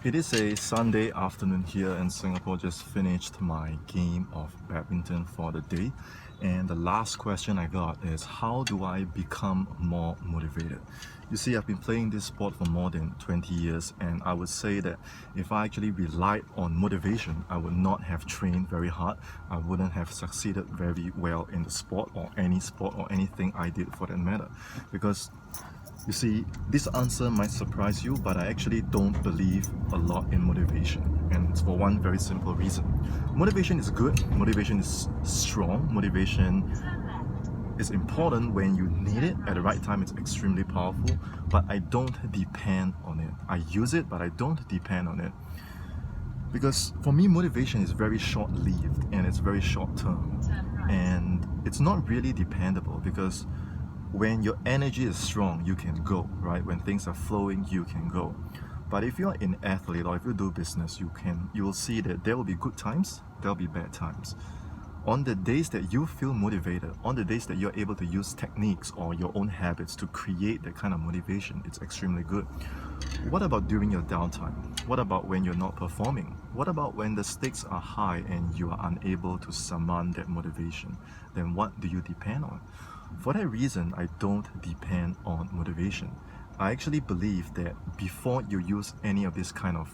It is a Sunday afternoon here in Singapore. Just finished my game of badminton for the day. And the last question I got is, how do I become more motivated? You see, I've been playing this sport for more than 20 years, and I would say that if I actually relied on motivation, I would not have trained very hard. I wouldn't have succeeded very well in the sport or anything I did for that matter. Because you see, this answer might surprise you, but I actually don't believe a lot in motivation. And it's for one very simple reason. Motivation is good, motivation is strong, motivation is important when you need it. At the right time, it's extremely powerful, but I don't depend on it. I use it, but I don't depend on it. Because for me, motivation is very short-lived and it's very short-term. And it's not really dependable because when your energy is strong, you can go, right? When things are flowing, you can go. But if you're an athlete or if you do business, you will see that there will be good times, there will be bad times. On the days that you feel motivated, on the days that you're able to use techniques or your own habits to create that kind of motivation, it's extremely good. What about during your downtime? What about when you're not performing? What about when the stakes are high and you are unable to summon that motivation? Then what do you depend on? For that reason, I don't depend on motivation. I actually believe that before you use any of this kind of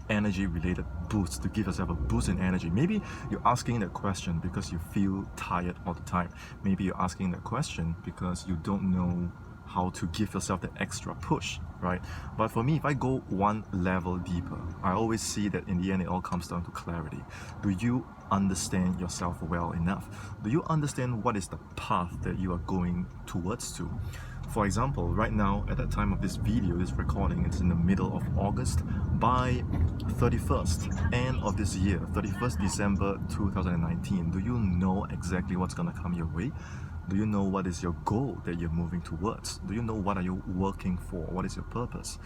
energy related boosts to give yourself a boost in energy, maybe you're asking that question because you feel tired all the time. Maybe you're asking that question because you don't know how to give yourself the extra push, right? But for me, if I go one level deeper, I always see that in the end it all comes down to clarity. Do you understand yourself well enough? Do you understand what is the path that you are going towards to? For example, right now at the time of this video, this recording, it's in the middle of August. By 31st, end of this year, 31st December 2019, do you know exactly what's gonna come your way? Do you know what is your goal that you're moving towards? Do you know what are you working for? What is your purpose?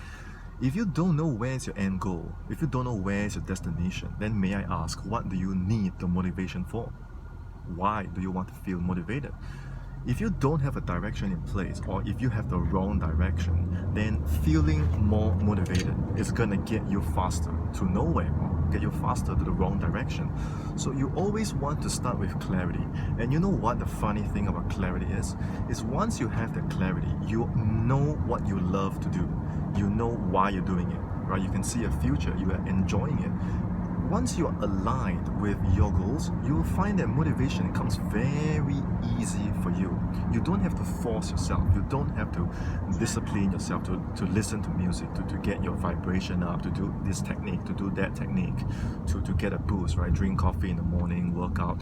If you don't know where is your end goal, if you don't know where is your destination, then may I ask, what do you need the motivation for? Why do you want to feel motivated? If you don't have a direction in place, or if you have the wrong direction, then feeling more motivated is gonna get you faster to nowhere, or get you faster to the wrong direction. So you always want to start with clarity. And you know what the funny thing about clarity is? Is once you have that clarity, you know what you love to do. You know why you're doing it, right? You can see a future, you are enjoying it. Once you are aligned with your goals, you will find that motivation comes very easy for you. You don't have to force yourself. You don't have to discipline yourself to listen to music, to get your vibration up, to do this technique, to do that technique, to get a boost, right? Drink coffee in the morning, work out.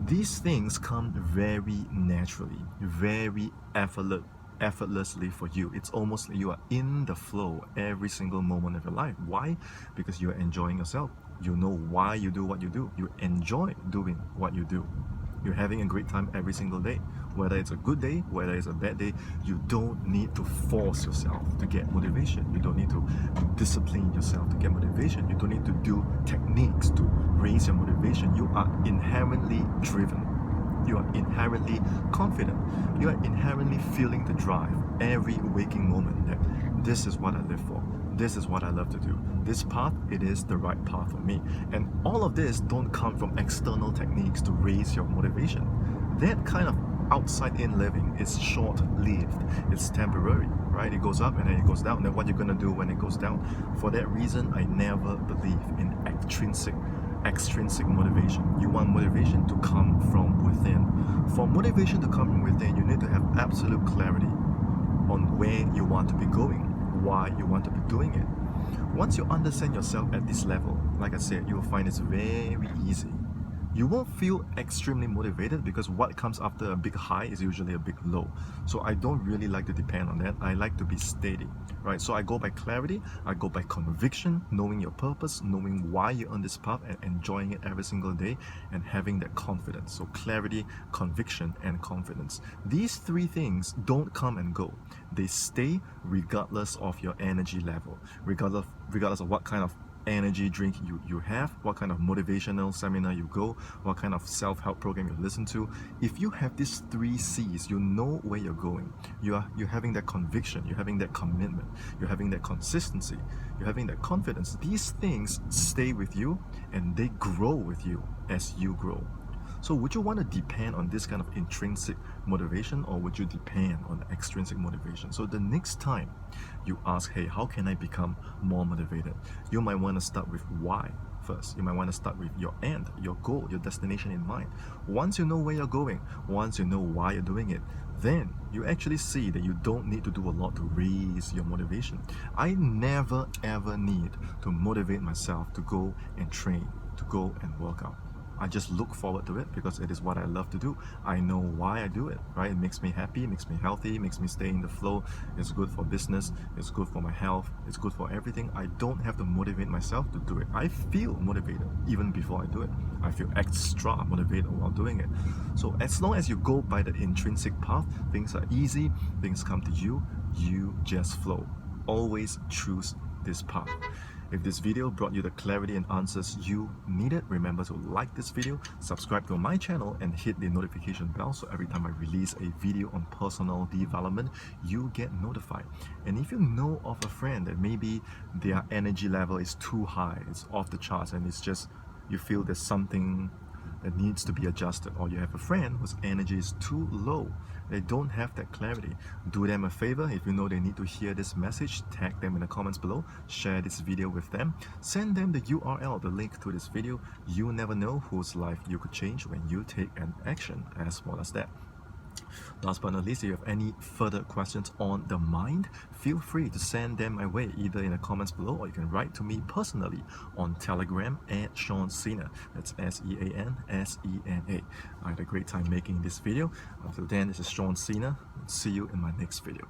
These things come very naturally, very effortlessly for you. It's almost like you are in the flow every single moment of your life. Why? Because you're enjoying yourself. You know why you do what you do. You enjoy doing what you do. You're having a great time every single day. Whether it's a good day, whether it's a bad day, you don't need to force yourself to get motivation. You don't need to discipline yourself to get motivation. You don't need to do techniques to raise your motivation. You are inherently driven. You are inherently confident. You are inherently feeling the drive every waking moment that this is what I live for. This is what I love to do. This path, it is the right path for me. And all of this don't come from external techniques to raise your motivation. That kind of outside-in living is short-lived. It's temporary, right? It goes up and then it goes down. Then what you're gonna do when it goes down? For that reason, I never believe in extrinsic motivation. You want motivation to come from within. For motivation to come from within, you need to have absolute clarity on where you want to be going, why you want to be doing it. Once you understand yourself at this level, like I said, you will find it's very easy. You won't feel extremely motivated because what comes after a big high is usually a big low. So I don't really like to depend on that. I like to be steady, right? So I go by clarity, I go by conviction, knowing your purpose, knowing why you're on this path and enjoying it every single day and having that confidence. So clarity, conviction, and confidence. These three things don't come and go. They stay regardless of your energy level, regardless of what kind of energy drink you have, what kind of motivational seminar you go, what kind of self-help program you listen to. If you have these 3 C's, you know where you're going. You're having that conviction, you're having that commitment, you're having that consistency, you're having that confidence. These things stay with you and they grow with you as you grow. So would you want to depend on this kind of intrinsic motivation, or would you depend on extrinsic motivation? So the next time you ask, hey, how can I become more motivated? You might want to start with why first. You might want to start with your end, your goal, your destination in mind. Once you know where you're going, once you know why you're doing it, then you actually see that you don't need to do a lot to raise your motivation. I never ever need to motivate myself to go and train, to go and work out. I just look forward to it because it is what I love to do. I know why I do it, right? It makes me happy, it makes me healthy, it makes me stay in the flow. It's good for business, it's good for my health, it's good for everything. I don't have to motivate myself to do it. I feel motivated even before I do it. I feel extra motivated while doing it. So as long as you go by the intrinsic path, things are easy, things come to you, you just flow. Always choose this path. If this video brought you the clarity and answers you needed, remember to like this video, subscribe to my channel, and hit the notification bell so every time I release a video on personal development, you get notified. And if you know of a friend that maybe their energy level is too high, it's off the charts, and it's just, you feel there's something that needs to be adjusted, or you have a friend whose energy is too low, they don't have that clarity, do them a favor. If you know they need to hear this message, tag them in the comments below, share this video with them, send them the URL, the link to this video. You never know whose life you could change when you take an action as small as that. Last but not least, if you have any further questions on the mind, feel free to send them my way, either in the comments below, or you can write to me personally on Telegram at Sean Sena. That's SeanSena. I had a great time making this video. Until then, this is Sean Sena. See you in my next video.